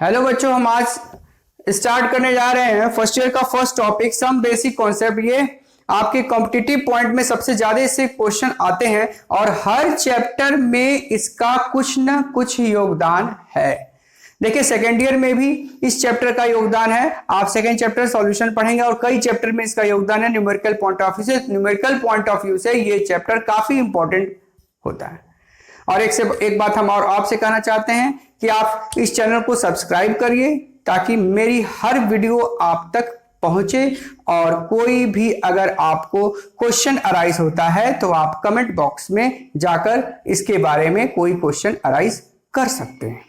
Hello बच्चों, हम आज स्टार्ट करने जा रहे हैं फर्स्ट ईयर का first topic some basic concept. ये आपके कॉम्पिटिटिव पॉइंट में सबसे ज्यादा इससे क्वेश्चन आते हैं और हर चैप्टर में इसका कुछ ना कुछ योगदान है। देखिए सेकेंड ईयर में भी इस चैप्टर का योगदान है। आप सेकेंड चैप्टर सॉल्यूशन पढ़ेंगे और कई चैप्टर में इसका योगदान है न्यूमेरिकल पॉइंट ऑफ व्यू से। न्यूमेरिकल पॉइंट ऑफ व्यू से ये चैप्टर काफी इंपॉर्टेंट होता है। और एक बात हम और आपसे कहना चाहते हैं कि आप इस चैनल को सब्सक्राइब करिए ताकि मेरी हर वीडियो आप तक पहुंचे और कोई भी अगर आपको क्वेश्चन अराइज होता है तो आप कमेंट बॉक्स में जाकर इसके बारे में कोई क्वेश्चन अराइज कर सकते हैं।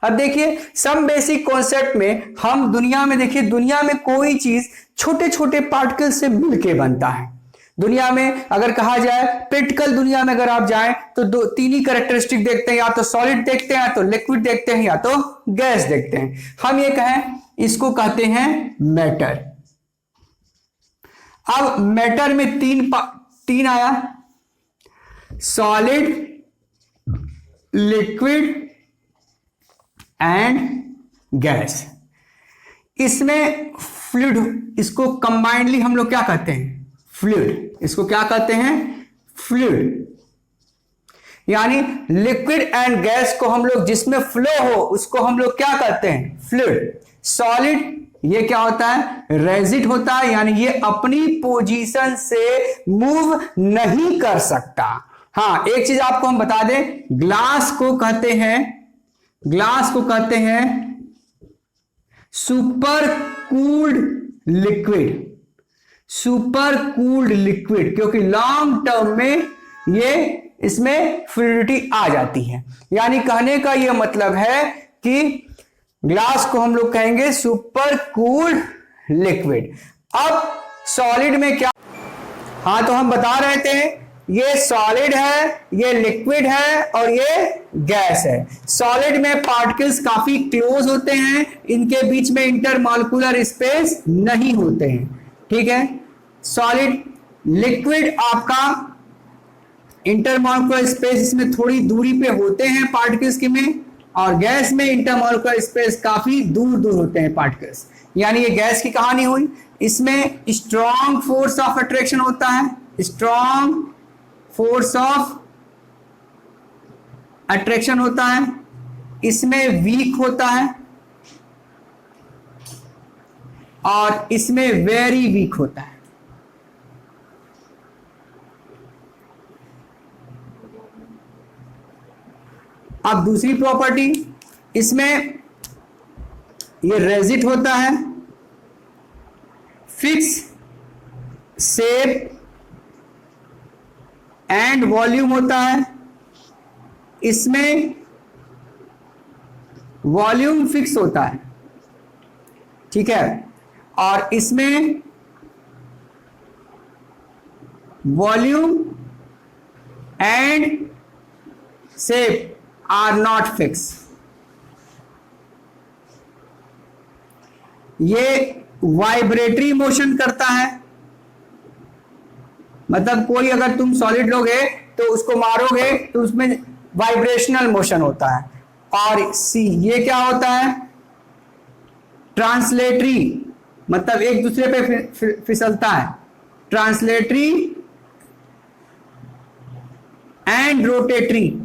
अब देखिए सम बेसिक कॉन्सेप्ट में हम दुनिया में कोई चीज छोटे छोटे पार्टिकल से मिलके बनता है। दुनिया में अगर कहा जाए प्रैक्टिकल दुनिया में अगर आप जाएं तो तीन ही कैरेक्टरिस्टिक देखते हैं, या तो सॉलिड देखते हैं, या तो लिक्विड देखते हैं, या तो गैस देखते हैं। हम ये कहें इसको कहते हैं मैटर। अब मैटर में तीन आया, सॉलिड, लिक्विड एंड गैस। इसमें फ्लूइड, इसको कंबाइंडली हम लोग क्या कहते हैं? फ्लूइड। इसको क्या कहते हैं? फ्लूइड। यानी लिक्विड एंड गैस को हम लोग जिसमें फ्लो हो उसको हम लोग क्या कहते हैं? फ्लूइड। सॉलिड ये क्या होता है? रेजिड होता है, यानी ये अपनी पोजीशन से मूव नहीं कर सकता। हाँ, एक चीज आपको हम बता दें, ग्लास को कहते हैं super cooled liquid. Super cooled liquid, क्योंकि लॉन्ग टर्म में ये इसमें फ्लूइडिटी आ जाती है। यानी कहने का ये मतलब है कि ग्लास को हम लोग कहेंगे सुपर कूल्ड लिक्विड। अब सॉलिड में क्या? हाँ, तो हम बता रहे थे ये सॉलिड है, ये लिक्विड है और ये गैस है। सॉलिड में पार्टिकल्स काफी क्लोज होते हैं, इनके बीच में इंटरमॉलिक्यूलर स्पेस नहीं होते हैं, ठीक है। सॉलिड, लिक्विड आपका इंटरमॉलिक्यूलर स्पेस इसमें थोड़ी दूरी पे होते हैं पार्टिकल्स के में, और गैस में इंटरमॉलिक्यूलर स्पेस काफी दूर दूर होते हैं पार्टिकल्स। यानी ये गैस की कहानी हुई। इसमें स्ट्रॉन्ग फोर्स ऑफ अट्रैक्शन होता है, स्ट्रॉन्ग फोर्स ऑफ अट्रैक्शन होता है। इसमें वीक होता है और इसमें वेरी वीक होता है। अब दूसरी प्रॉपर्टी, इसमें ये रेजिड होता है, फिक्स शेप एंड वॉल्यूम होता है। इसमें वॉल्यूम फिक्स होता है, ठीक है, और इसमें volume and shape are not fix. ये वाइब्रेटरी मोशन करता है, मतलब कोई अगर तुम सॉलिड लोगे तो उसको मारोगे तो उसमें वाइब्रेशनल मोशन होता है। और ये क्या होता है? ट्रांसलेटरी, मतलब एक दूसरे पे फिसलता है। ट्रांसलेटरी एंड रोटेटरी,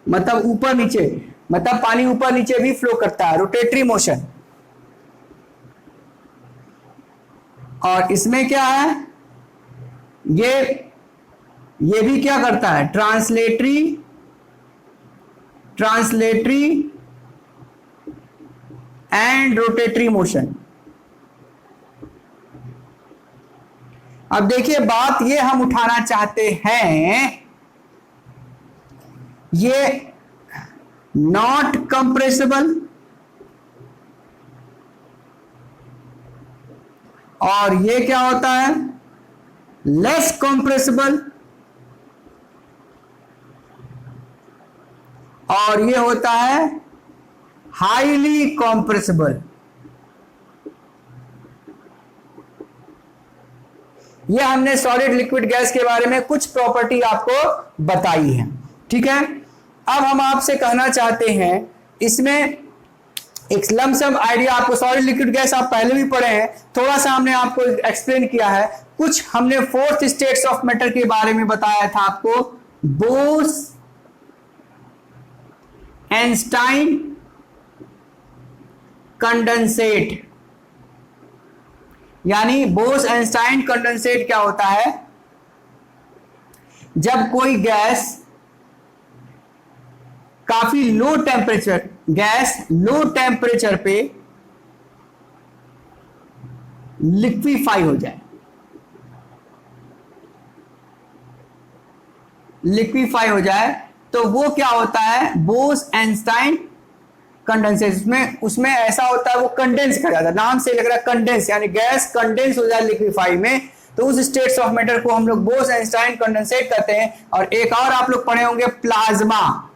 मतलब ऊपर नीचे, मतलब पानी ऊपर नीचे भी फ्लो करता है, रोटेटरी मोशन। और इसमें क्या है? ये भी क्या करता है? Translatory and rotatory motion. अब देखिए बात ये हम उठाना चाहते हैं, ये नॉट कंप्रेसिबल और ये क्या होता है? लेस कंप्रेसिबल, और ये होता है हाईली कंप्रेसिबल। ये हमने सॉलिड, लिक्विड, गैस के बारे में कुछ प्रॉपर्टी आपको बताई है, ठीक है। अब हम आपसे कहना चाहते हैं इसमें एक लमसम आइडिया आपको, सॉलिड लिक्विड गैस आप पहले भी पढ़े हैं, थोड़ा सा हमने आपको एक्सप्लेन किया है। कुछ हमने फोर्थ स्टेट्स ऑफ मैटर के बारे में बताया था आपको, बोस आइंस्टाइन कंडेंसेट, यानी बोस आइंस्टाइन कंडेंसेट क्या होता है? जब कोई गैस काफी low temperature, gas low temperature पे लिक्विफाई हो जाए, लिक्विफाई हो जाए तो वो क्या होता है? Bose Einstein condensate. उसमें ऐसा होता है, वो कंडेंस कर जाता है, नाम से लग रहा है कंडेंस, यानी गैस कंडेंस हो जाए लिक्विफाई में, तो उस स्टेट्स ऑफ मैटर को हम लोग बोस आइंस्टाइन कंडेंसेट कहते हैं। और एक और आप लोग पढ़े होंगे प्लाज्मा,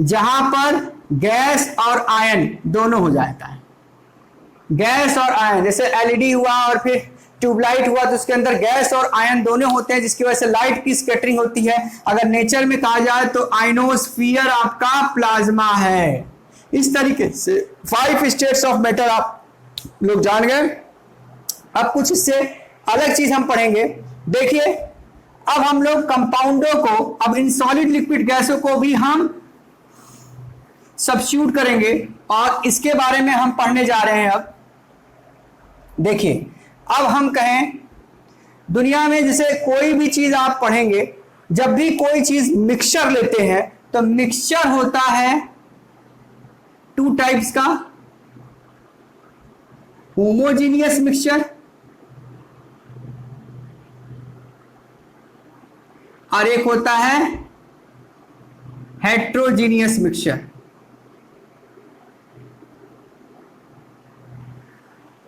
जहां पर गैस और आयन दोनों हो जाता है। गैस और आयन, जैसे एलईडी हुआ और फिर ट्यूबलाइट हुआ, तो उसके अंदर गैस और आयन दोनों होते हैं, जिसकी वजह से लाइट की स्कैटरिंग होती है। अगर नेचर में कहा जाए तो आयनोस्फीयर आपका प्लाज्मा है। इस तरीके से 5 स्टेट्स ऑफ मैटर आप लोग जान गए। अब कुछ इससे अलग चीज हम पढ़ेंगे। देखिए, अब हम लोग कंपाउंडों को, अब इन सॉलिड लिक्विड गैसों को भी हम सब्स्टिट्यूट करेंगे और इसके बारे में हम पढ़ने जा रहे हैं। अब देखिए, अब हम कहें दुनिया में जैसे कोई भी चीज आप पढ़ेंगे, जब भी कोई चीज मिक्सचर लेते हैं तो मिक्सचर होता है 2 टाइप्स का, होमोजीनियस मिक्सचर और एक होता है हेट्रोजीनियस मिक्सचर।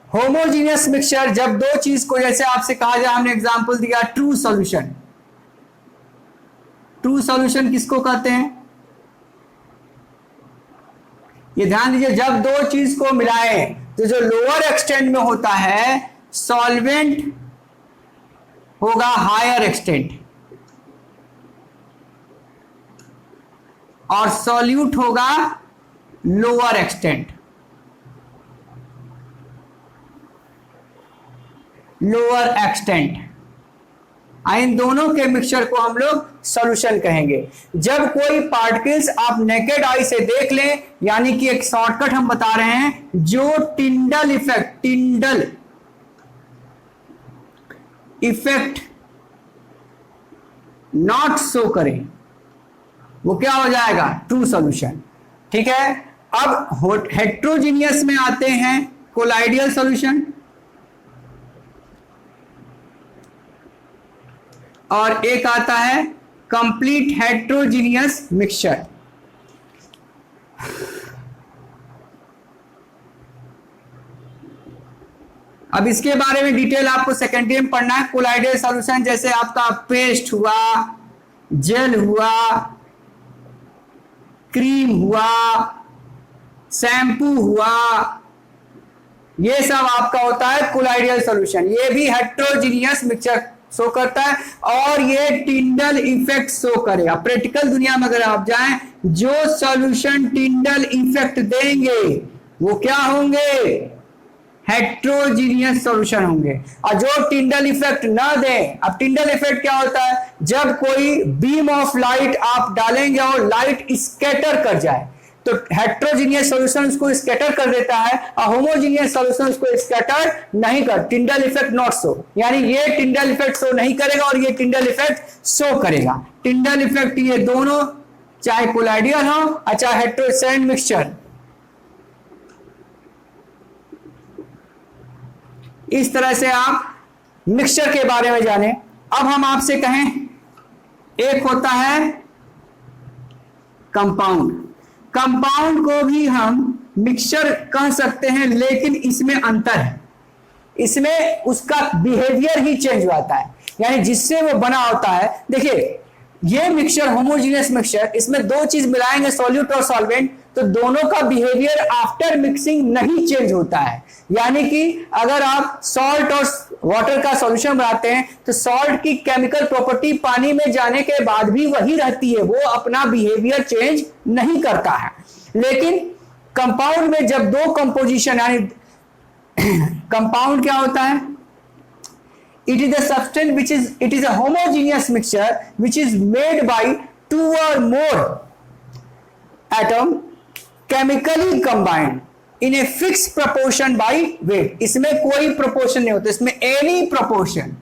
होमोजीनियस मिक्सचर, जब दो चीज को, जैसे आपसे कहा जाए, हमने एग्जांपल दिया ट्रू सॉल्यूशन। ट्रू सॉल्यूशन किसको कहते हैं? ये ध्यान दीजिए, जब दो चीज को मिलाएं तो जो लोअर एक्सटेंट में होता है सॉल्वेंट होगा हायर एक्सटेंट और सॉल्यूट होगा लोअर एक्सटेंट, लोअर एक्सटेंट। इन दोनों के मिक्सचर को हम लोग सॉल्यूशन कहेंगे। जब कोई पार्टिकल्स आप नेकेड आई से देख लें, यानी कि एक शॉर्टकट हम बता रहे हैं, जो टिंडल इफेक्ट नॉट शो करें, वो क्या हो जाएगा? True solution. ठीक है। अब हेट्रोजीनियस में आते हैं कोलाइडियल सॉल्यूशन, और एक आता है कंप्लीट हेट्रोजीनियस मिक्सचर। अब इसके बारे में डिटेल आपको सेकेंड ईयर में पढ़ना है। कोलाइडियल सॉल्यूशन जैसे आपका पेस्ट हुआ, जेल हुआ, क्रीम हुआ, शैम्पू हुआ, ये सब आपका होता है कोलाइडियल सॉल्यूशन। ये भी हेट्रोजीनियस मिक्सचर शो करता है और ये टिंडल इफेक्ट शो करेगा। प्रैक्टिकल दुनिया में अगर आप जाएं, जो सॉल्यूशन टिंडल इफेक्ट देंगे वो क्या होंगे? हेट्रोजीनियस सॉल्यूशन होंगे। और जो टिंडल इफेक्ट ना दें, अब टिंडल इफेक्ट क्या होता है? जब कोई बीम ऑफ लाइट आप डालेंगे और लाइट स्कैटर कर जाए, तो हेट्रोजीनियस सॉल्यूशन उसको स्कैटर कर देता है और होमोजीनियस सॉल्यूशन उसको स्कैटर नहीं कर। टिंडल इफेक्ट नॉट शो, यानी ये टिंडल इफेक्ट शो नहीं करेगा और ये टिंडल इफेक्ट शो करेगा। टिंडल इफेक्ट ये दोनों, चाहे कोलाइडियल हो और चाहे हेट्रोजेनियस मिक्सचर। इस तरह से आप मिक्सचर के बारे में जाने। अब हम आपसे कहें, एक होता है कंपाउंड। कंपाउंड को भी हम मिक्सचर कह सकते हैं, लेकिन इसमें अंतर है। इसमें उसका बिहेवियर ही चेंज होता है, यानी जिससे वो बना होता है। देखिए, ये मिक्सचर होमोजीनियस मिक्सचर, इसमें दो चीज मिलाएंगे, सॉल्यूट और सॉल्वेंट, तो दोनों का बिहेवियर आफ्टर मिक्सिंग नहीं चेंज होता है। यानी कि अगर आप सॉल्ट और वाटर का सॉल्यूशन बनाते हैं तो सॉल्ट की केमिकल प्रॉपर्टी पानी में जाने के बाद भी वही रहती है, वो अपना बिहेवियर चेंज नहीं करता है। लेकिन कंपाउंड में जब दो कंपोजिशन यानी कंपाउंड क्या होता है, it is a substance which is it is a homogeneous mixture which is made by two or more atom chemically combined in a fixed proportion by weight। इसमें कोई proportion नहीं होता, इसमें any proportion,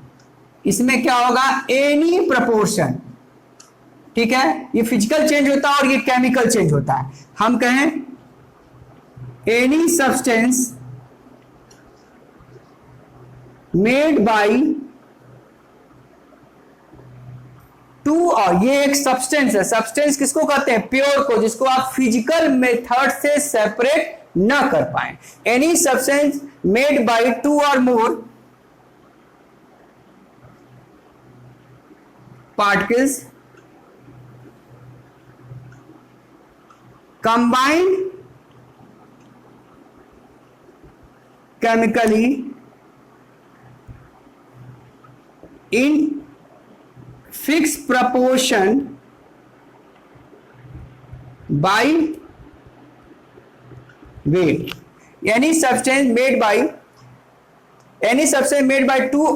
इसमें क्या होगा any proportion, ठीक है। ये फिजिकल चेंज होता है और ये केमिकल चेंज होता है। हम कहें any substance made by two, और ये एक सब्सटेंस है। सब्सटेंस किसको कहते हैं, प्योर को, जिसको आप फिजिकल मेथड से सेपरेट ना कर पाए। Any substance made by two और more particles combined chemically in fixed proportion by weight। any substance made by two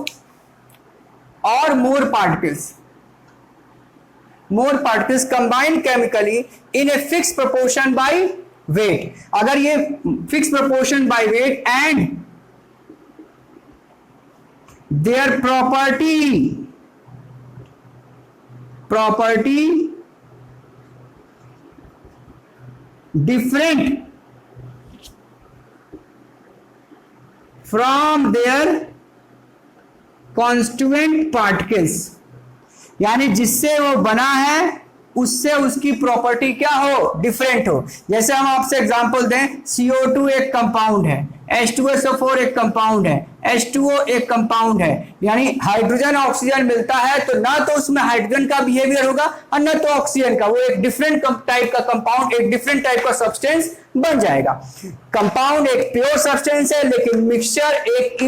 or more particles combined chemically in a fixed proportion by weight। अगर ये fixed proportion by weight and their property different from their constituent particles, यानी जिससे वो बना है उससे उसकी property क्या हो, डिफरेंट हो। जैसे हम आपसे एग्जांपल दें, CO2 एक कंपाउंड है, H2SO4 एक कंपाउंड है, H2O एक कंपाउंड है, यानी हाइड्रोजन ऑक्सीजन मिलता है तो ना तो उसमें हाइड्रोजन का बिहेवियर होगा और ना तो ऑक्सीजन का, वो एक डिफरेंट टाइप का कंपाउंड, एक डिफरेंट टाइप का सब्सटेंस बन जाएगा। कंपाउंड एक प्योर सब्सटेंस है लेकिन मिक्सचर एक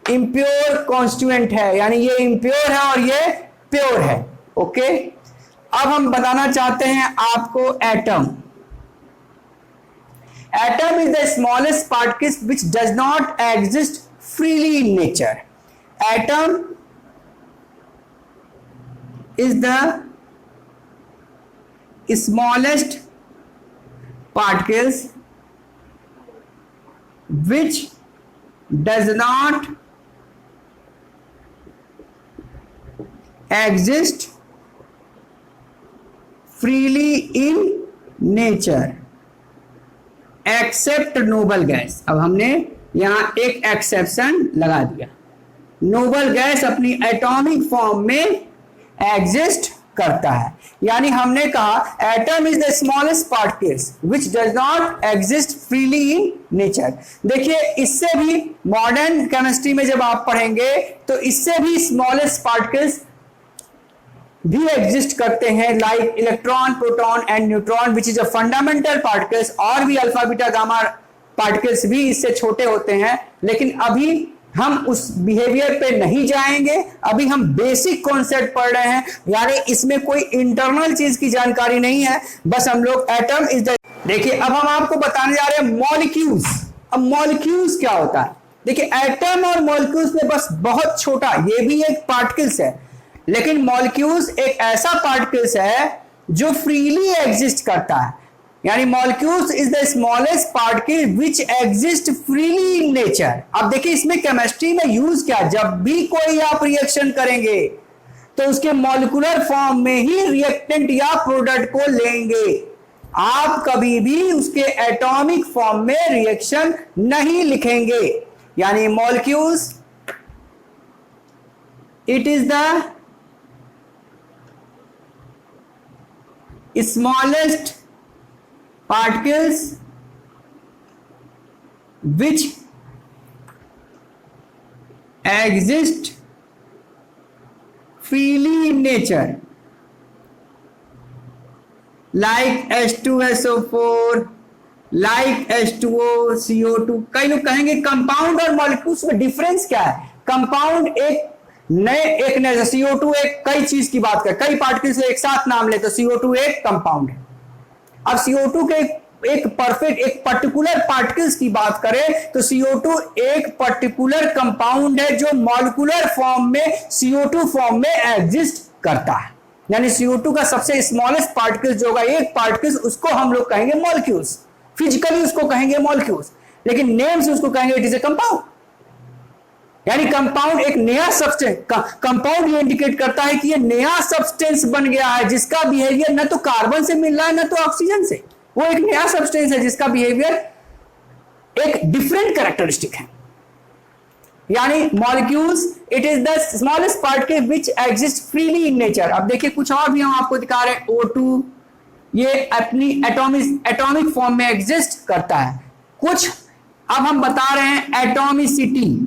इम्प्योर कॉन्स्टिट्यूएंट है, यानी ये इम्प्योर है और ये प्योर है। ओके, अब हम बताना चाहते हैं आपको atom. Atom is the smallest particle which does not exist freely in nature. Atom is the smallest particles which does not exist freely in nature except noble gas. अब हमने यहां एक एक्सेप्शन लगा दिया, नोबल गैस अपनी atomic form में exist करता है। यानी हमने कहा atom is the smallest particles which does not exist freely in nature. देखिए, इससे भी मॉडर्न केमिस्ट्री में जब आप पढ़ेंगे तो इससे भी स्मॉलेस्ट पार्टिकल्स भी एग्जिस्ट करते हैं, like electron, proton and neutron which is a fundamental particles, और भी अल्फा बीटा गामा पार्टिकल्स भी इससे छोटे होते हैं। लेकिन अभी हम उस बिहेवियर पे नहीं जाएंगे, अभी हम बेसिक कॉन्सेप्ट पढ़ रहे हैं, यानी इसमें कोई इंटरनल चीज की जानकारी नहीं है, बस हम लोग एटम इज द। देखिए, अब हम आपको बताने जा रहे हैं मॉलिक्यूल्स। अब मॉलिक्यूल्स क्या होता है, देखिए एटम और मॉलिक्यूल्स में बस बहुत छोटा, ये भी एक पार्टिकल्स है, लेकिन मॉलिक्यूल्स एक ऐसा पार्टिकल्स है जो फ्रीली एग्जिस्ट करता है। यानी molecules is the smallest particle which exist freely in nature. अब देखिए इसमें केमिस्ट्री में यूज क्या, जब भी कोई आप रिएक्शन करेंगे तो उसके मॉलिक्यूलर फॉर्म में ही रिएक्टेंट या प्रोडक्ट को लेंगे, आप कभी भी उसके एटॉमिक फॉर्म में रिएक्शन नहीं लिखेंगे। यानी molecules it is the smallest particles which exist freely in nature, like H2SO4, like H2O, CO2। कई लोग कहेंगे कंपाउंड और मॉलिक्यूल्स में डिफरेंस क्या है? कंपाउंड एक नए CO2 एक कई चीज की बात कर, कई पार्टिकल्स एक साथ नाम ले तो CO2 एक कंपाउंड है। अब CO2 के एक पर्टिकुलर पार्टिकल्स की बात करें तो CO2 एक पर्टिकुलर कंपाउंड है जो मॉलिक्यूलर फॉर्म में CO2 फॉर्म में एग्जिस्ट करता है। यानी CO2 का सबसे स्मॉलेस्ट पार्टिकल्स जो होगा एक पार्टिकल्स, उसको हम लोग कहेंगे मॉलिक्यूल्स, फिजिकली उसको कहेंगे मॉलिक्यूल्स, लेकिन नेम से उसको कहेंगे इट इज ए कंपाउंड। यानी कंपाउंड एक नया सब्सटेंस, कंपाउंड ये इंडिकेट करता है कि ये नया सब्सटेंस बन गया है जिसका बिहेवियर न तो कार्बन से मिल रहा है न तो ऑक्सीजन से। वो एक नया सब्सटेंस है जिसका बिहेवियर एक डिफरेंट कैरेक्टरिस्टिक है। यानी molecules it is the smallest particle which exist freely in nature. अब देखिए कुछ और भी हम आपको दिखा रहे हैं। O2 ये अपनी एटॉमिक फॉर्म में एग्जिस्ट करता है। कुछ अब हम बता रहे हैं एटॉमिसिटी,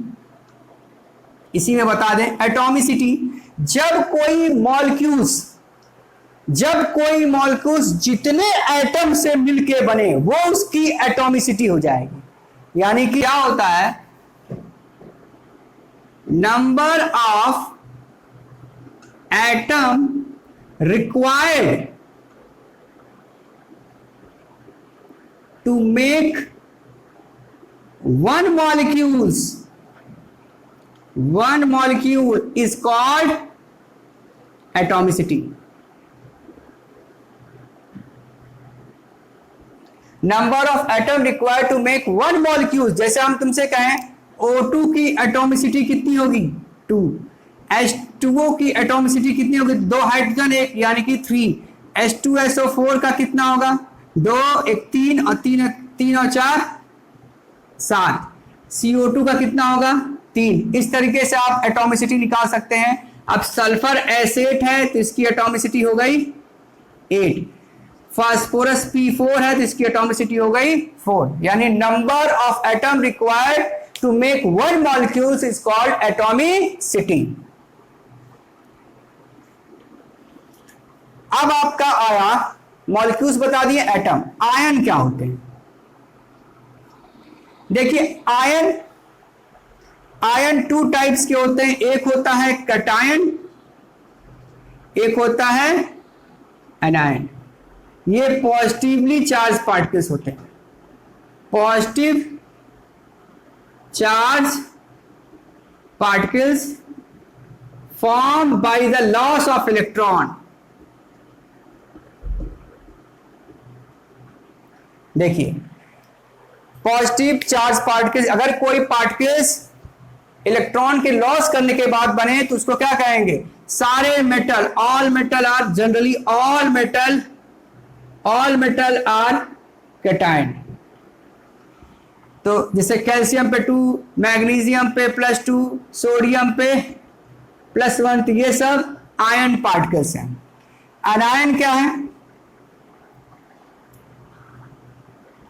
इसी में बता दें एटॉमिसिटी। जब कोई मॉलिक्यूल्स जितने एटम से मिलके बने वो उसकी एटॉमिसिटी हो जाएगी। यानी कि क्या होता है, number of atom required to make one molecule is called atomicity। Number of atom required to make one molecule. जैसे हम तुमसे कहें O2 की एटॉमिसिटी कितनी होगी 2, H2O की एटॉमिसिटी कितनी होगी 2 हाइड्रोजन 1 यानी कि 3, H2SO4 का कितना होगा 2, 1 3 और 3 और 4 7, CO2 का कितना होगा 3। इस तरीके से आप एटॉमिसिटी निकाल सकते हैं। अब सल्फर एसेट है तो इसकी एटॉमिसिटी हो गई 8, फास्फोरस P4 है तो इसकी एटॉमिसिटी हो गई 4। यानी number of atom required to make one molecule is called atomicity. अब आपका आया मॉलिक्यूल्स बता दिए एटम। आयन क्या होते हैं? देखिए आयन 2 टाइप्स के होते हैं। एक होता है कैटायन, एक होता है एनायन। ये पॉजिटिवली चार्ज पार्टिकल्स होते हैं। Positive charge particles form by the loss of electron. देखिए पॉजिटिव चार्ज पार्टिकल्स, अगर कोई पार्टिकल्स इलेक्ट्रॉन के लॉस करने के बाद बने तो उसको क्या कहेंगे? सारे metal, all metal are generally all metal are cation. तो जैसे कैल्शियम पे 2, मैग्नीशियम पे +2, सोडियम पे +1, तो ये सब आयन पार्टिकल्स हैं। अनायन क्या है?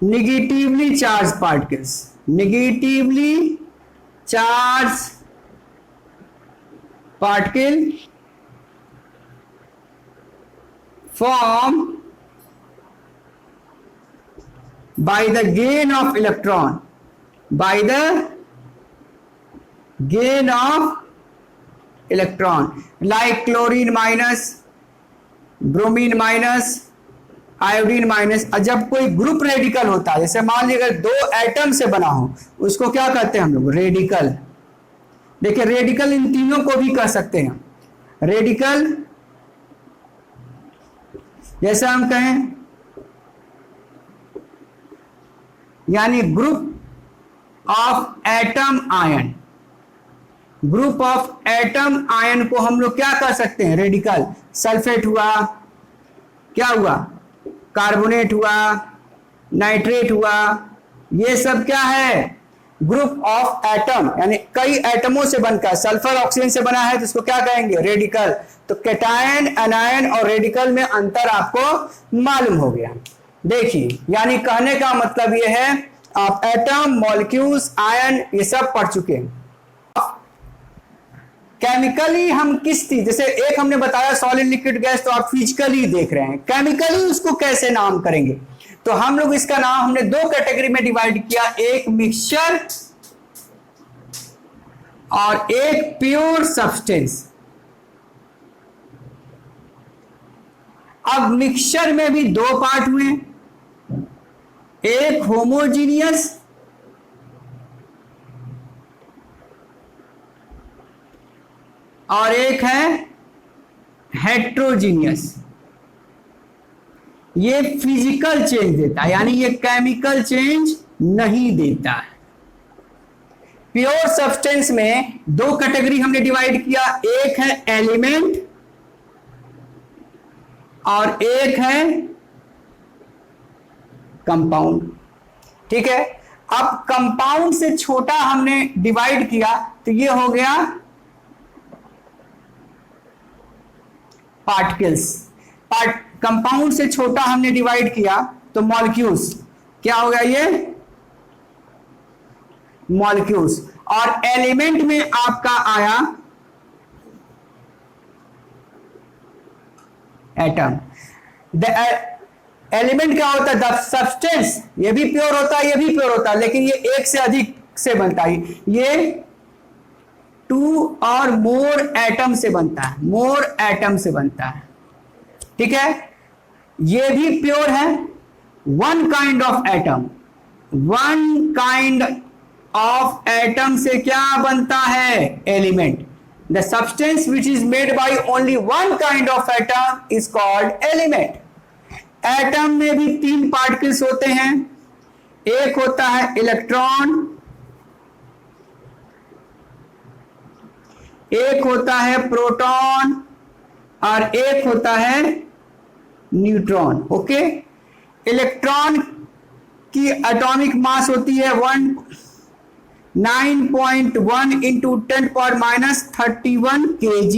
Negatively charge particles. Negatively charge particle form by the gain of electron, by the gain of electron, like chlorine minus, bromine minus, iodine minus. जब कोई ग्रुप रेडिकल होता है, जैसे मान लीजिए अगर 2 एटम से बना हो, उसको क्या कहते हैं हम लोग? रेडिकल। देखिए रेडिकल इन तीनों को भी कह सकते हैं। रेडिकल जैसे हम कहें यानी group of atom ion. Group of atom ion को हम लोग क्या कर सकते हैं? रेडिकल। सल्फेट हुआ, क्या हुआ? कार्बोनेट हुआ, नाइट्रेट हुआ, ये सब क्या है? Group of atom. यानी कई एटमों से बनकर, सल्फर ऑक्सीजन से बना है तो इसको क्या कहेंगे? रेडिकल। तो कैटायन, एनायन और रेडिकल में अंतर आपको मालूम हो गया। देखिए यानी कहने का मतलब ये है आप एटम, मॉलिक्यूल्स, आयन ये सब पढ़ चुके हैं। केमिकली हम किस चीज, जैसे एक हमने बताया सॉलिड लिक्विड गैस, तो आप फिजिकली देख रहे हैं। केमिकली उसको कैसे नाम करेंगे? तो हम लोग इसका नाम हमने दो कैटेगरी में डिवाइड किया, एक मिक्सचर और एक प्योर सब्सटेंस। अब मिक्सचर में भी दो पार्ट हुए, एक होमोजीनियस और एक है हेट्रोजीनियस। ये फिजिकल चेंज देता है, यानी ये केमिकल चेंज नहीं देता है। प्योर सब्सटेंस में दो कैटेगरी हमने डिवाइड किया, एक है एलिमेंट और एक है कंपाउंड। ठीक है, अब कंपाउंड से छोटा हमने डिवाइड किया तो ये हो गया पार्टिकल्स। कंपाउंड से छोटा हमने डिवाइड किया तो मॉलिक्यूल्स, क्या हो गया ये मॉलिक्यूल्स। और एलिमेंट में आपका आया एटम। एलिमेंट क्या होता है, द सब्सटेंस, ये भी प्योर होता है ये भी प्योर होता है, लेकिन ये एक से अधिक से बनता है, ये 2 और मोर एटम से बनता है, मोर एटम से बनता है। ठीक है, ये भी प्योर है। One kind of atom, one kind of atom से क्या बनता है element. The substance which is made by only one kind of atom is called element. Atom में भी 3 पार्टिकल्स होते हैं, एक होता है इलेक्ट्रॉन, एक होता है प्रोटॉन और एक होता है न्यूट्रॉन। ओके, इलेक्ट्रॉन की एटॉमिक मास होती है 9.1 इंटू 10⁻³ kg,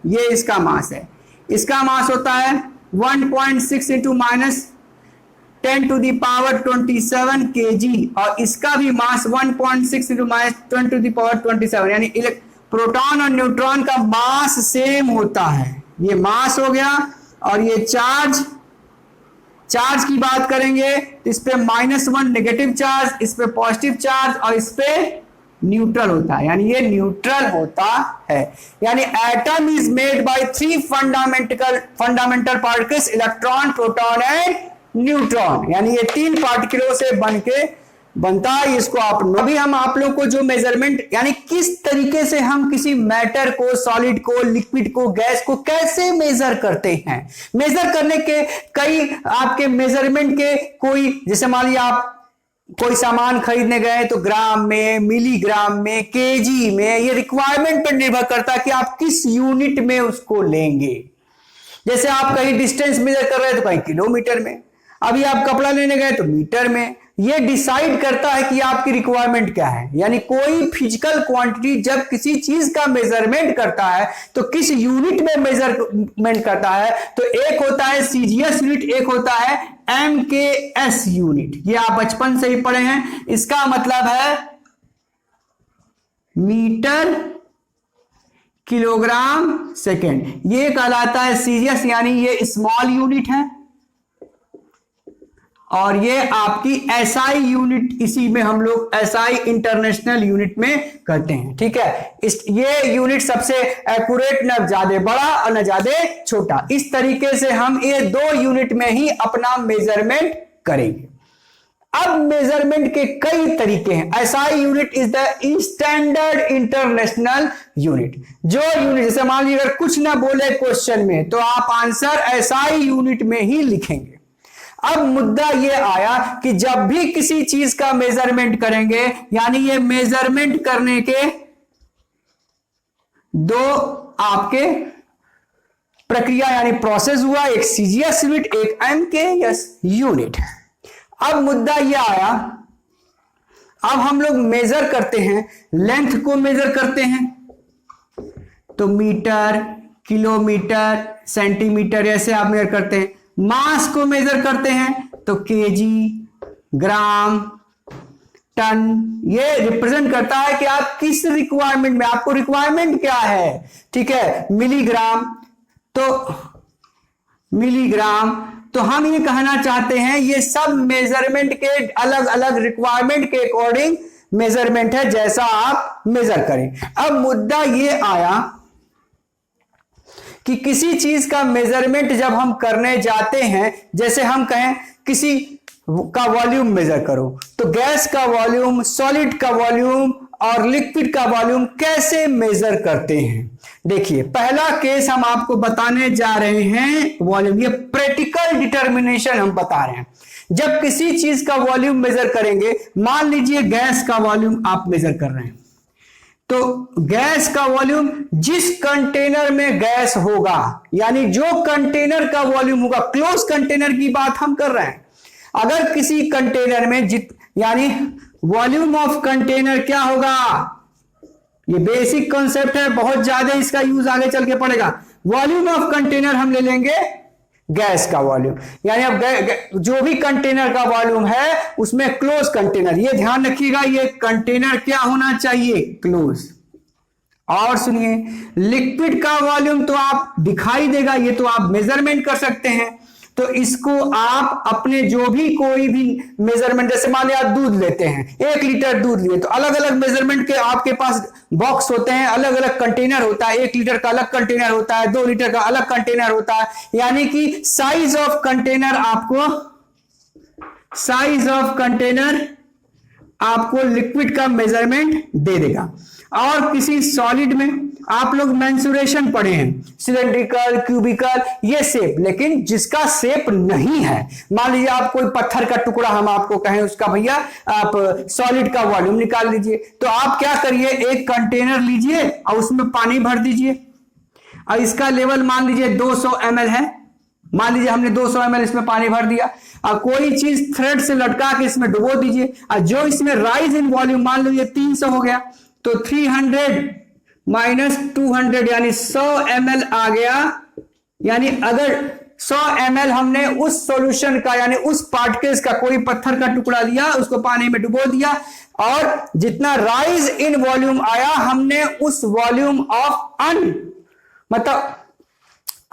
ये इसका मास है। इसका मास होता है 1.6 इंटू -10⁻27 kg और इसका भी मास 1.6 इंटू -10⁻27, यानी प्रोटॉन और न्यूट्रॉन का मास सेम होता है। ये मास हो गया। और ये चार्ज की बात करेंगे तो इस पे -1 नेगेटिव चार्ज, इस पे पॉजिटिव चार्ज और इस पे न्यूट्रल होता है, यानी ये न्यूट्रल होता है। यानी atom is made by 3 fundamental particles, electron, proton and neutron, यानी ये 3 पार्टिकलों से बनता है। इसको अभी हम आप लोग को जो मेजरमेंट, यानी किस तरीके से हम किसी मैटर को, सॉलिड को, लिक्विड को, गैस को कैसे मेजर करते हैं। मेजर करने के कई आपके मेजरमेंट के कोई, जैसे मान लीजिए आप कोई सामान खरीदने गए तो ग्राम में, मिलीग्राम में, केजी में, ये रिक्वायरमेंट पर निर्भर करता है कि आप किस यूनिट में उसको लेंगे। जैसे आप कहीं डिस्टेंस मेजर कर रहे हैं तो कहीं किलोमीटर में, अभी आप कपड़ा लेने गए तो मीटर में। ये डिसाइड करता है कि आपकी रिक्वायरमेंट क्या है। यानी कोई फिजिकल क्वांटिटी जब किसी चीज का मेजरमेंट करता है तो किस यूनिट में मेजरमेंट करता है, तो एक होता है सीजीएस यूनिट, एक होता है एमकेएस यूनिट। ये आप बचपन से ही पढ़े हैं। इसका मतलब है मीटर किलोग्राम सेकेंड। ये कहलाता है सीजीएस, यानी ये स्मॉल यूनिट है। और ये आपकी एसआई यूनिट, इसी में हम लोग एसआई इंटरनेशनल यूनिट में करते हैं। ठीक है, ये यूनिट सबसे एक्यूरेट, न ज्यादा बड़ा और न ज्यादा छोटा। इस तरीके से हम ये 2 यूनिट में ही अपना मेजरमेंट करेंगे। अब मेजरमेंट के कई तरीके हैं। SI unit is the standard international unit. जो यूनिट, जैसे मान लीजिए अगर कुछ ना बोले क्वेश्चन में तो आप आंसर एसआई यूनिट में ही लिखेंगे। अब मुद्दा ये आया कि जब भी किसी चीज का मेजरमेंट करेंगे, यानी ये मेजरमेंट करने के 2 आपके प्रक्रिया यानी प्रोसेस हुआ, एक सीजीएस यूनिट, एक एमकेएस यूनिट। अब मुद्दा ये आया, अब हम लोग मेजर करते हैं, लेंथ को मेजर करते हैं तो मीटर, किलोमीटर, सेंटीमीटर ऐसे आप मेजर करते हैं। मास को मेजर करते हैं तो केजी, ग्राम, टन। ये रिप्रेजेंट करता है कि आप किस रिक्वायरमेंट में, आपको रिक्वायरमेंट क्या है। ठीक है, मिलीग्राम तो मिलीग्राम तो हम ये कहना चाहते हैं ये सब मेजरमेंट के अलग अलग रिक्वायरमेंट के अकॉर्डिंग मेजरमेंट है, जैसा आप मेजर करें। अब मुद्दा ये आया कि किसी चीज का मेजरमेंट जब हम करने जाते हैं, जैसे हम कहें किसी का वॉल्यूम मेजर करो, तो गैस का वॉल्यूम, सॉलिड का वॉल्यूम और लिक्विड का वॉल्यूम कैसे मेजर करते हैं। देखिए पहला केस हम आपको बताने जा रहे हैं वॉल्यूम, ये प्रैक्टिकल डिटर्मिनेशन हम बता रहे हैं। जब किसी चीज का वॉल्यूम मेजर करेंगे, मान लीजिए गैस का वॉल्यूम आप मेजर कर रहे हैं, तो गैस का वॉल्यूम जिस कंटेनर में गैस होगा, यानी जो कंटेनर का वॉल्यूम होगा, क्लोज कंटेनर की बात हम कर रहे हैं। अगर किसी कंटेनर में यानी वॉल्यूम ऑफ कंटेनर क्या होगा, ये बेसिक कॉन्सेप्ट है, बहुत ज्यादा इसका यूज आगे चल के पड़ेगा। वॉल्यूम ऑफ कंटेनर हम ले लेंगे गैस का वॉल्यूम, यानी अब जो भी कंटेनर का वॉल्यूम है उसमें क्लोज कंटेनर, ये ध्यान रखिएगा, ये कंटेनर क्या होना चाहिए, क्लोज। और सुनिए लिक्विड का वॉल्यूम तो आप दिखाई देगा, ये तो आप मेजरमेंट कर सकते हैं। तो इसको आप अपने जो भी कोई भी मेजरमेंट, जैसे मान लिया आप दूध लेते हैं, 1 लीटर दूध लिए, तो अलग अलग मेजरमेंट के आपके पास बॉक्स होते हैं, अलग अलग कंटेनर होता है, 1 लीटर का अलग कंटेनर होता है, 2 लीटर का अलग कंटेनर होता है, यानी कि साइज ऑफ कंटेनर आपको लिक्विड का मेजरमेंट दे देगा। और किसी सॉलिड में आप लोग मेंसुरेशन पढ़े हैं, सिलेंड्रिकल, क्यूबिकल, ये शेप, लेकिन जिसका शेप नहीं है, मान लीजिए आप कोई पत्थर का टुकड़ा हम आपको कहें उसका भैया आप सॉलिड का वॉल्यूम निकाल लीजिए, तो आप क्या करिए, एक कंटेनर लीजिए और उसमें पानी भर दीजिए, और इसका लेवल मान लीजिए 200 ml है, मान लीजिए हमने 200 ml इसमें पानी भर दिया, और कोई चीज थ्रेड से लटका के इसमें डुबो दीजिए, और जो इसमें राइज इन वॉल्यूम मान लीजिए 300 हो गया, तो 300 माइनस 200 यानी 100 ml आ गया। यानी अगर 100 ml हमने उस सॉल्यूशन का, यानी उस पार्टिकल्स का, कोई पत्थर का टुकड़ा लिया, उसको पानी में डुबो दिया, और जितना राइज इन वॉल्यूम आया हमने उस वॉल्यूम ऑफ मतलब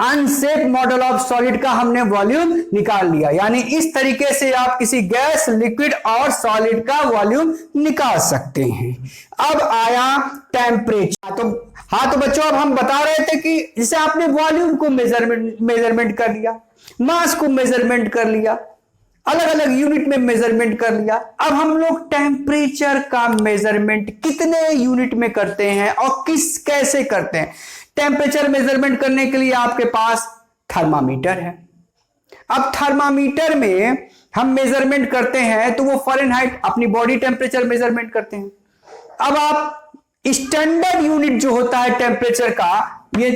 अनशेप मॉडल ऑफ सॉलिड का हमने वॉल्यूम निकाल लिया। यानी इस तरीके से आप किसी गैस, लिक्विड और सॉलिड का वॉल्यूम निकाल सकते हैं। अब आया टेम्परेचर। तो बच्चों अब हम बता रहे थे कि जैसे आपने वॉल्यूम को मेजरमेंट कर लिया, मास को मेजरमेंट कर लिया, अलग अलग यूनिट में मेजरमेंट कर लिया, अब हम लोग टेम्परेचर का मेजरमेंट कितने यूनिट में करते हैं और कैसे करते हैं। टेम्परेचर मेजरमेंट करने के लिए आपके पास थर्मामीटर है। अब थर्मामीटर में हम मेजरमेंट करते हैं तो वो फ़ारेनहाइट, अपनी बॉडी टेम्परेचर मेजरमेंट करते हैं। अब आप स्टैंडर्ड यूनिट जो होता है टेम्परेचर का, ये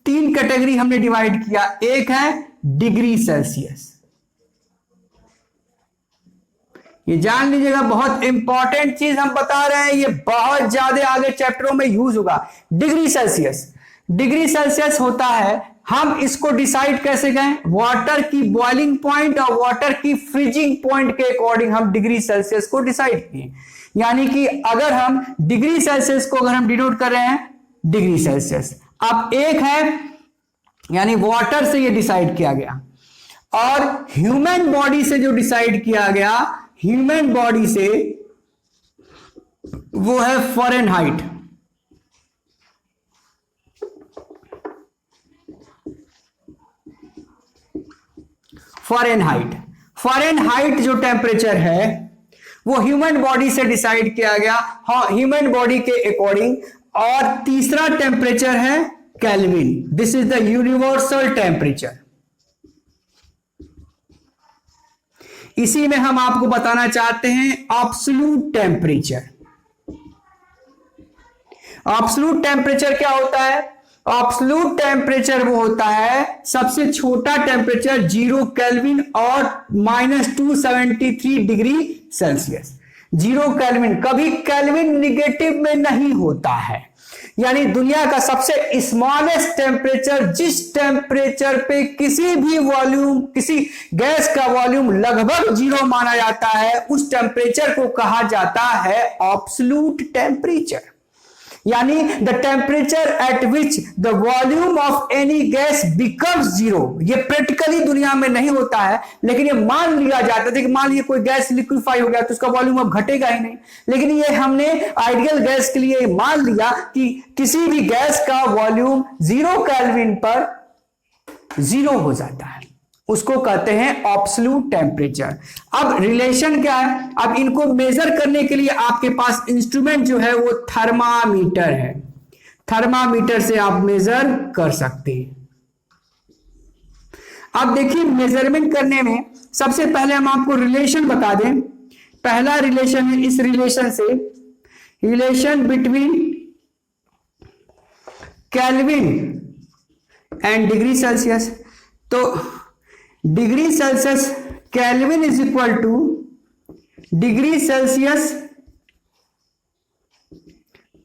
3 कैटेगरी हमने डिवाइड किया। एक है डिग्री सेल्सियस, ये जान लीजिएगा, बहुत इंपॉर्टेंट चीज हम बता रहे हैं, ये बहुत ज्यादा आगे चैप्टरों में यूज होगा। डिग्री सेल्सियस होता है, हम इसको डिसाइड कैसे करें, वाटर की बॉइलिंग पॉइंट और वाटर की फ्रीजिंग पॉइंट के अकॉर्डिंग हम डिग्री सेल्सियस को डिसाइड किए। यानी कि अगर हम डिग्री सेल्सियस को अगर हम डिनोट कर रहे हैं डिग्री सेल्सियस, अब एक है यानी वाटर से ये डिसाइड किया गया, और ह्यूमन बॉडी से जो डिसाइड किया गया, ह्यूमन बॉडी से वो है फ़ारेनहाइट। फ़ारेनहाइट जो टेम्परेचर है वो ह्यूमन बॉडी से डिसाइड किया गया, हाँ, ह्यूमन बॉडी के अकॉर्डिंग। और तीसरा टेम्परेचर है kelvin, this is the universal temperature. इसी में हम आपको बताना चाहते हैं एब्सोल्यूट टेम्परेचर। एब्सोल्यूट टेम्परेचर क्या होता है, एब्सोल्यूट टेम्परेचर वो होता है सबसे छोटा टेम्परेचर 0 केल्विन और -273 डिग्री सेल्सियस। 0 केल्विन, कभी केल्विन निगेटिव में नहीं होता है, यानी दुनिया का सबसे स्मॉलेस्ट टेम्परेचर, जिस टेम्परेचर पे किसी भी वॉल्यूम, किसी गैस का वॉल्यूम लगभग 0 माना जाता है, उस टेम्परेचर को कहा जाता है एब्सोल्यूट टेम्परेचर। यानी the temperature at which the volume of any gas becomes zero. ये प्रैक्टिकली दुनिया में नहीं होता है, लेकिन ये मान लिया जाता है कि मान लीजिए कोई गैस लिक्विफाई हो गया तो उसका वॉल्यूम अब घटेगा ही नहीं, लेकिन ये हमने आइडियल गैस के लिए मान लिया कि किसी भी गैस का वॉल्यूम 0 केल्विन पर 0 हो जाता है, उसको कहते हैं एब्सोल्यूट टेम्परेचर। अब रिलेशन क्या है, अब इनको मेजर करने के लिए आपके पास इंस्ट्रूमेंट जो है वो थर्मामीटर है, थर्मामीटर से आप मेजर कर सकते हैं। अब देखिए मेजरमेंट करने में सबसे पहले हम आपको रिलेशन बता दें। पहला रिलेशन है, इस रिलेशन से relation between kelvin and degree Celsius. तो degree Celsius kelvin is equal to degree Celsius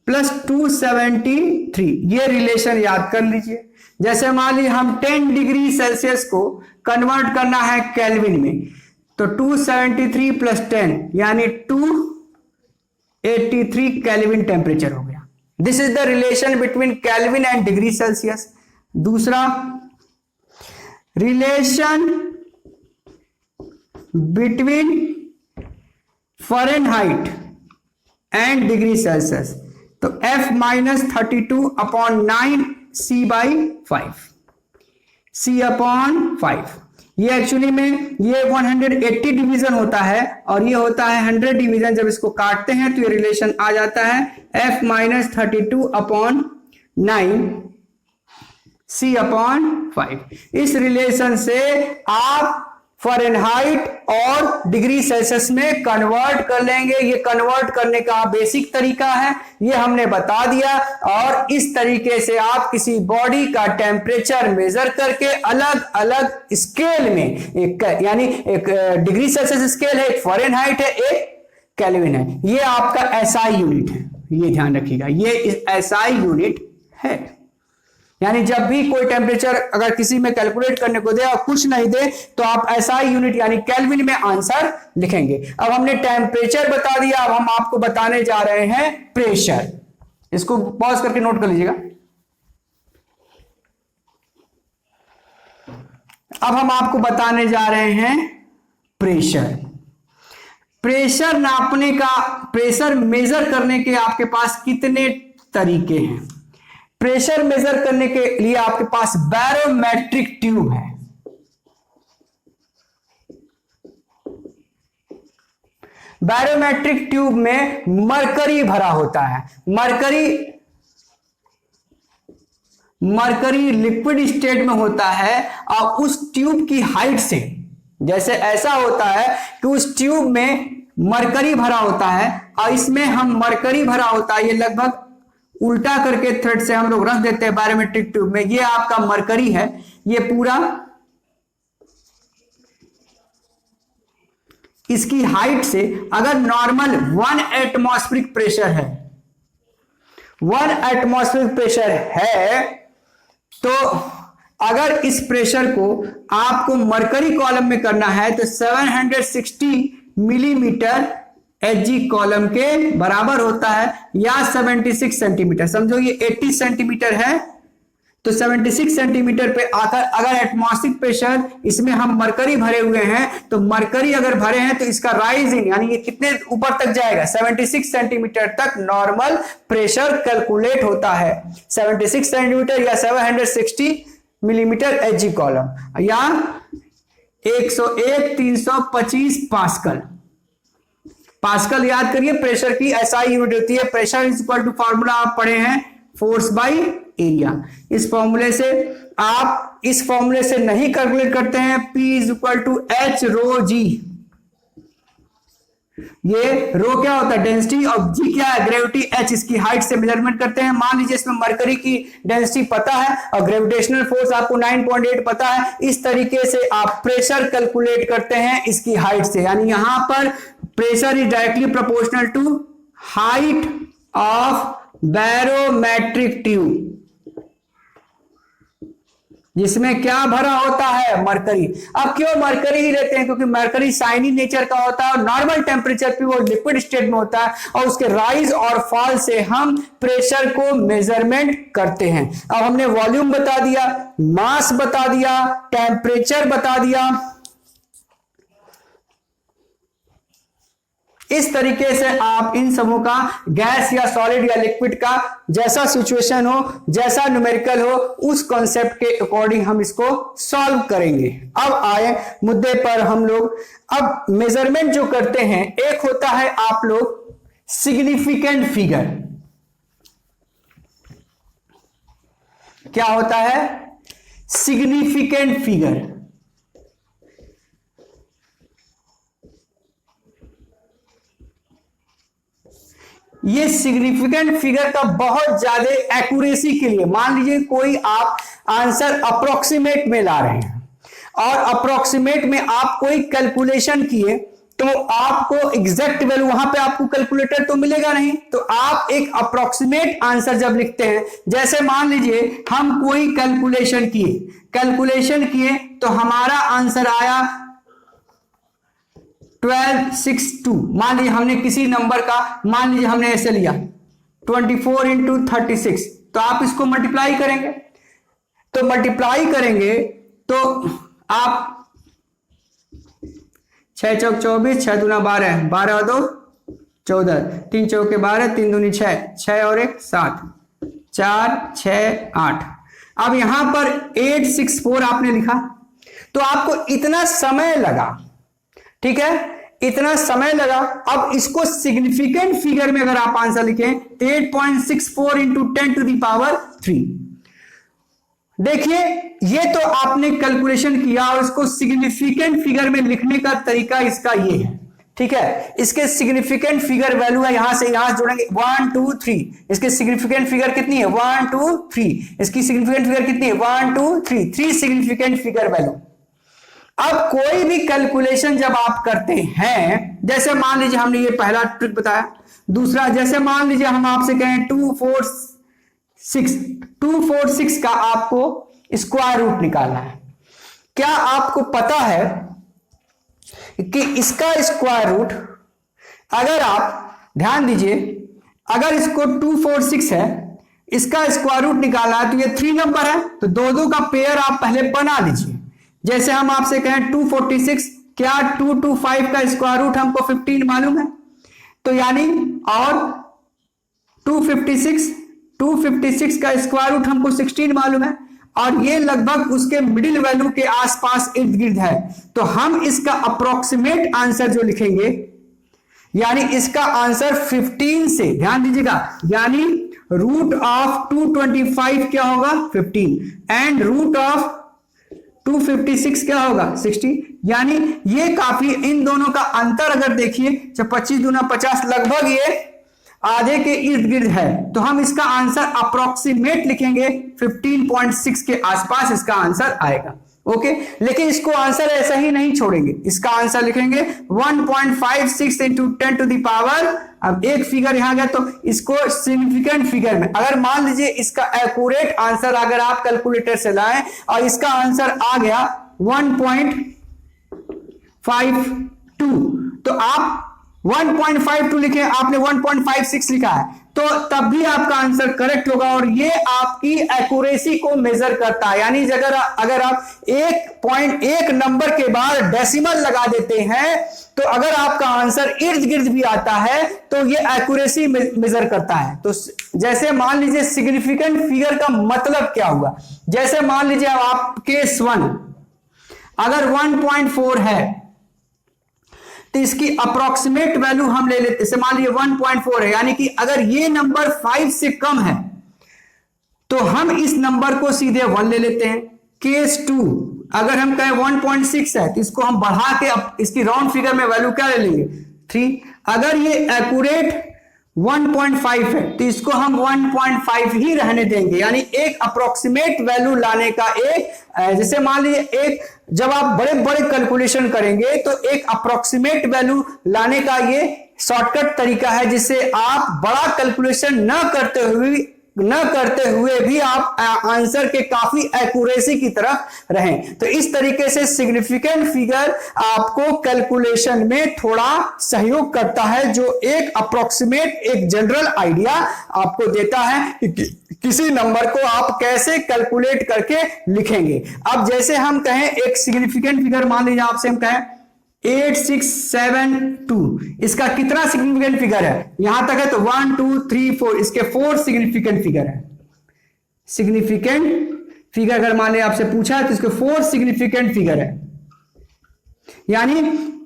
plus 273। ये रिलेशन याद कर लीजिए। जैसे मान लीजिए हम 10 डिग्री सेल्सियस को कन्वर्ट करना है केल्विन में, तो 273 प्लस 10 यानी 283 केल्विन टेम्परेचर हो गया। This is the relation between kelvin and degree Celsius. दूसरा relation between Fahrenheit and degree Celsius, तो F माइनस 32/9 C/5, C/5। ये एक्चुअली में ये 180 डिवीजन होता है और ये होता है 100 डिवीजन। जब इसको काटते हैं तो ये रिलेशन आ जाता है F माइनस 32/9 C/5। इस रिलेशन से आप फ़ारेनहाइट और डिग्री सेल्सियस में कन्वर्ट कर लेंगे। ये कन्वर्ट करने का बेसिक तरीका है, ये हमने बता दिया। और इस तरीके से आप किसी बॉडी का टेम्परेचर मेजर करके अलग अलग स्केल में, एक यानी एक डिग्री सेल्सियस स्केल है, एक फ़ारेनहाइट है, एक केल्विन है, ये आपका एसआई यूनिट है। ये ध्यान रखिएगा, ये एसआई यूनिट है। यानी जब भी कोई टेम्परेचर अगर किसी में कैलकुलेट करने को दे और कुछ नहीं दे तो आप एसआई यूनिट यानी केल्विन में आंसर लिखेंगे। अब हमने टेम्परेचर बता दिया, अब हम आपको बताने जा रहे हैं प्रेशर। इसको पॉज करके नोट कर लीजिएगा। अब हम आपको बताने जा रहे हैं प्रेशर। प्रेशर नापने का, प्रेशर मेजर करने के आपके पास कितने तरीके हैं। प्रेशर मेजर करने के लिए आपके पास बैरोमेट्रिक ट्यूब है। बैरोमेट्रिक ट्यूब में मरकरी भरा होता है। मरकरी लिक्विड स्टेट में होता है और उस ट्यूब की हाइट से, जैसे ऐसा होता है कि उस ट्यूब में मरकरी भरा होता है और इसमें हम मरकरी भरा होता है, ये लगभग उल्टा करके थ्रेड से हम लोग रख देते हैं बैरोमेट्रिक ट्यूब में। ये आपका मरकरी है, ये पूरा इसकी हाइट से अगर नॉर्मल 1 एटमॉस्फेरिक प्रेशर है, 1 एटमॉस्फेरिक प्रेशर है, तो अगर इस प्रेशर को आपको मरकरी कॉलम में करना है तो 760 मिलीमीटर Hg कॉलम के बराबर होता है, या 76 सेंटीमीटर। समझो ये 80 सेंटीमीटर है तो 76 सेंटीमीटर पे आकर अगर एटमॉस्फेरिक प्रेशर इसमें हम मरकरी भरे हुए हैं तो मरकरी अगर भरे हैं तो इसका राइजिंग यानी ये कितने ऊपर तक जाएगा, 76 सेंटीमीटर तक नॉर्मल प्रेशर कैलकुलेट होता है। 76 सेंटीमीटर या 760 मिलीमीटर Hg कॉलम या 101/325 पास्कल। पास्कल याद करिए प्रेशर की एसआई यूनिट होती है। Pressure is equal to formula आप पढ़े हैं फोर्स बाय एरिया। इस फॉर्मूले से आप इस फॉर्मूले से नहीं कैलकुलेट करते हैं, P is equal to H rho G। ये रो क्या होता है, डेंसिटी, और G क्या है, ग्रेविटी। H इसकी हाइट से मेजरमेंट करते हैं। मान लीजिए इसमें मरकरी की डेंसिटी पता है और ग्रेविटेशनल फोर्स आपको 9.8 पता है। इस तरीके से आप प्रेशर कैलकुलेट करते हैं इसकी हाइट से। यानी यहां पर pressure is directly proportional to height of barometric tube. जिसमें क्या भरा होता है, मरकरी। अब क्यों मरकरी ही लेते हैं, क्योंकि मरकरी शाइनी नेचर का होता है और नॉर्मल टेम्परेचर पे वो लिक्विड स्टेट में होता है और उसके राइज और फॉल से हम प्रेशर को मेजरमेंट करते हैं। अब हमने वॉल्यूम बता दिया, मास बता दिया, टेम्परेचर बता दिया। इस तरीके से आप इन सबों का गैस या सॉलिड या लिक्विड का जैसा सिचुएशन हो, जैसा न्यूमेरिकल हो, उस कॉन्सेप्ट के अकॉर्डिंग हम इसको सॉल्व करेंगे। अब आए मुद्दे पर हम लोग। अब मेजरमेंट जो करते हैं, एक होता है आप लोग सिग्निफिकेंट फिगर। क्या होता है? Significant figure. ये सिग्निफिकेंट फिगर का बहुत ज्यादा एक्यूरेसी के लिए, मान लीजिए कोई आप आंसर अप्रोक्सीमेट में ला रहे हैं और अप्रोक्सीमेट में आप कोई कैलकुलेशन किए तो आपको एग्जैक्ट वैल्यू, वहां पे आपको कैलकुलेटर तो मिलेगा नहीं, तो आप एक अप्रोक्सीमेट आंसर जब लिखते हैं, जैसे मान लीजिए हम कोई कैलकुलेशन किए तो हमारा आंसर आया 1262। मान लीजिए हमने किसी नंबर का, मान लीजिए हमने ऐसे लिया 24 इंटू 36, तो आप इसको मल्टीप्लाई करेंगे, तो आप 6 चौक 24, 6 दूना 12, 12 2 14, 3 चौके 12, 3 दूनी 6, 6 और 1 7, 4 6 8। अब यहां पर 864 आपने लिखा, तो आपको इतना समय लगा, ठीक है, इतना समय लगा। अब इसको सिग्निफिकेंट फिगर में अगर आप आंसर लिखें 8.64 इंटू 10 टू द पावर 3। देखिए ये तो आपने कैलकुलेशन किया और इसको सिग्निफिकेंट फिगर में लिखने का तरीका इसका ये है, ठीक है। इसके सिग्निफिकेंट फिगर वैल्यू है, यहां से यहां जोड़ेंगे 1 2 3। इसके सिग्निफिकेंट फिगर कितनी है? 1 2 3। इसकी सिग्निफिकेंट फिगर कितनी है? 1 2 3, 3 सिग्निफिकेंट फिगर वैल्यू। अब कोई भी कैलकुलेशन जब आप करते हैं, जैसे मान लीजिए हमने ये पहला ट्रिक बताया, दूसरा जैसे मान लीजिए हम आपसे कहें 246 का आपको स्क्वायर रूट निकालना है। क्या आपको पता है कि इसका स्क्वायर रूट, अगर आप ध्यान दीजिए, अगर इसको 246 है, इसका स्क्वायर रूट निकालना है, तो ये 3 नंबर है, तो दो का पेयर आप पहले बना लीजिए। जैसे हम आपसे कहें 246, क्या 225 का स्क्वायर रूट हमको 15 मालूम है, तो यानी, और 256 का स्क्वायर रूट हमको 16 मालूम है, और ये लगभग उसके मिडिल वैल्यू के आसपास इर्द गिर्द है। तो हम इसका अप्रोक्सीमेट आंसर जो लिखेंगे, यानी इसका आंसर 15 से, ध्यान दीजिएगा, यानी रूट ऑफ 225 क्या होगा? 15, एंड रूट ऑफ 256 क्या होगा? 60। यानी ये काफी, इन दोनों का अंतर अगर देखिए, जब 25 दूना 50, लगभग ये आधे के इर्द गिर्द है, तो हम इसका आंसर अप्रोक्सीमेट लिखेंगे 15.6 के आसपास इसका आंसर आएगा। ओके, लेकिन इसको आंसर ऐसा ही नहीं छोड़ेंगे, इसका आंसर लिखेंगे 1.56 इंटू 10 टू द पावर, अब एक फिगर यहां गया तो इसको सिग्निफिकेंट फिगर में, अगर मान लीजिए इसका एक्यूरेट आंसर अगर आप कैलकुलेटर से लाएं और इसका आंसर आ गया 1.52, तो आप 1.52 लिखे, आपने 1.56 लिखा है, तो तब भी आपका आंसर करेक्ट होगा, और ये आपकी एक्यूरेसी को मेजर करता है। यानी अगर आप 1.1 नंबर के बाद डेसिमल लगा देते हैं, तो अगर आपका आंसर इर्द गिर्द भी आता है तो ये एक्यूरेसी मेजर करता है। तो जैसे मान लीजिए सिग्निफिकेंट फिगर का मतलब क्या हुआ, जैसे मान लीजिए आप केस 1 अगर 1.4 है, तो इसकी अप्रोक्सीमेट वैल्यू हम ले लेते, जैसे मान लीजिए 1.4 है, यानी कि अगर ये नंबर 5 से कम है तो हम इस नंबर को सीधे 1 ले लेते हैं। केस 2 अगर हम कहें 1.6 है, तो इसको हम बढ़ा के अब इसकी राउंड फिगर में वैल्यू क्या ले लेंगे? 3। अगर ये एक्यूरेट 1.5 है, तो इसको हम 1.5 ही रहने देंगे, यानी एक अप्रोक्सीमेट वैल्यू लाने का एक, जैसे मान लीजिए एक, जब आप बड़े बड़े कैलकुलेशन करेंगे तो एक अप्रोक्सीमेट वैल्यू लाने का ये शॉर्टकट तरीका है, जिससे आप बड़ा कैलकुलेशन ना करते हुए न करते हुए भी आप आंसर के काफी एक्यूरेसी की तरफ रहें। तो इस तरीके से सिग्निफिकेंट फिगर आपको कैलकुलेशन में थोड़ा सहयोग करता है, जो एक अप्रोक्सीमेट, एक जनरल आइडिया आपको देता है कि किसी नंबर को आप कैसे कैलकुलेट करके लिखेंगे। अब जैसे हम कहें एक सिग्निफिकेंट फिगर, मान लीजिए आपसे हम कहें 8672, इसका कितना सिग्निफिकेंट फिगर है, यहां तक है तो 1 2 3 4, इसके 4 सिग्निफिकेंट फिगर है। सिग्निफिकेंट फिगर अगर माने आपसे पूछा है तो इसके 4 सिग्निफिकेंट फिगर है, यानी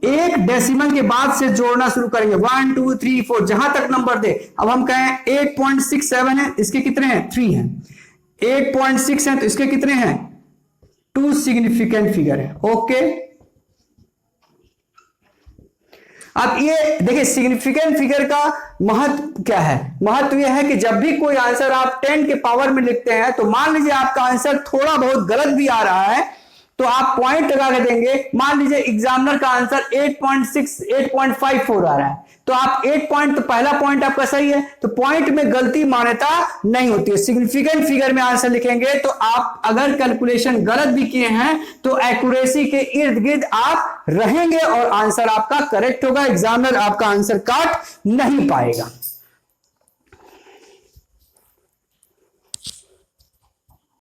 एक डेसिमल के बाद से जोड़ना शुरू करेंगे 1 2 3 4 जहां तक नंबर दे। अब हम कहें 8.67 है, इसके कितने हैं 3 हैं, 8.6 है तो इसके कितने हैं 2 सिग्निफिकेंट फिगर है। ओके, अब ये देखिए सिग्निफिकेंट फिगर का महत्व क्या है। महत्व यह है कि जब भी कोई आंसर आप 10 के पावर में लिखते हैं तो मान लीजिए आपका आंसर थोड़ा बहुत गलत भी आ रहा है तो आप पॉइंट लगा के देंगे। मान लीजिए एग्जामिनर का आंसर 8.54 आ रहा है तो आप 8 पॉइंट, तो पहला पॉइंट आपका सही है, तो पॉइंट में गलती मान्यता नहीं होती है। सिग्निफिकेंट फिगर में आंसर लिखेंगे तो आप अगर कैलकुलेशन गलत भी किए हैं तो एक्यूरेसी के इर्द गिर्द आप रहेंगे और आंसर आपका करेक्ट होगा, एग्जामिनर आपका आंसर काट नहीं पाएगा।